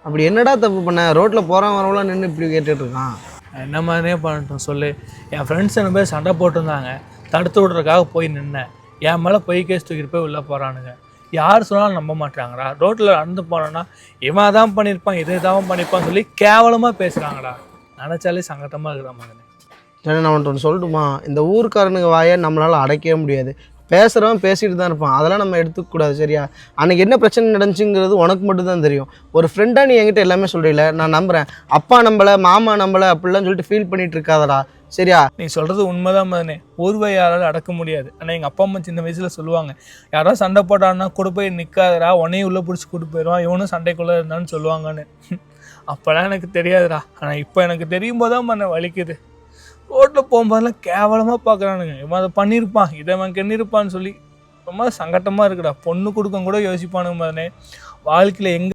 அப்படி என்னடா தப்பு பண்ண? ரோட்டில் போகிறவன் வரவெல்லாம் நின்று இப்படி கேட்டுட்டு இருக்கான். என்ன மாதிரியே பண்ணட்டும் சொல்லு. என் ஃப்ரெண்ட்ஸ் என்ன பேர் சண்டை போட்டிருந்தாங்க, தடுத்து விட்றதுக்காக போய் நின்னேன். என் மேலே பொய் கேஸ் தூக்கிட்டு போய் உள்ளே போகிறானுங்க. யார் சொன்னாலும் நம்ப மாட்டாங்கடா. ரோட்டில் நடந்து போனோன்னா இவன் தான் பண்ணியிருப்பான், இதை தான் பண்ணியிருப்பான்னு சொல்லி கேவலமாக பேசுகிறாங்கடா. நினச்சாலே சங்கட்டமாக இருக்கிற மாதிரி. ஏன்னா நான் ஒன்று சொல்லட்டுமா, இந்த ஊருக்காரனுங்க வாயை நம்மளால் அடைக்கவே முடியாது. பேசுகிறவன் பேசிட்டு தான் இருப்பான், அதெல்லாம் நம்ம எடுத்துக்கூடாது. சரியா? அன்றைக்கி என்ன பிரச்சனை நடந்துச்சுங்கிறது உனக்கு மட்டும்தான் தெரியும். ஒரு ஃப்ரெண்டாக நீ என்கிட்ட எல்லாமே சொல்கிறீல, நான் நம்புகிறேன். அப்பா நம்பலை, மாமா நம்பலை அப்படிலாம் சொல்லிட்டு ஃபீல் பண்ணிட்டு இருக்காதடா. சரியா? நீ சொல்கிறது உண்மைதான் மதனே. ஊர்வை யாராலும் அடக்க முடியாது. ஆனால் எங்கள் அப்பா அம்மா சின்ன வயசில் சொல்லுவாங்க, யாராவது சண்டை போட்டான்னா கூட போய் நிற்காதடா, உன்னையும் உள்ளே பிடிச்சி கூட்டு போயிடுவான், இவனும் சண்டைக்குள்ளே இருந்தான்னு சொல்லுவாங்கன்னு. அப்போலாம் எனக்கு தெரியாதுடா. ஆனால் இப்போ எனக்கு தெரியும் போது தான் மன வலிக்குது. ரோட்டில் போகும்போதெல்லாம் கேவலமாக பார்க்குறானுங்க. இவன் அதை பண்ணியிருப்பான், இதை அவன் கெண்ணிருப்பான்னு சொல்லி ரொம்ப சங்கட்டமாக இருக்குடா. பொண்ணு கொடுக்க கூட யோசிப்பானுங்க மதனே. வாழ்க்கையில் எங்கே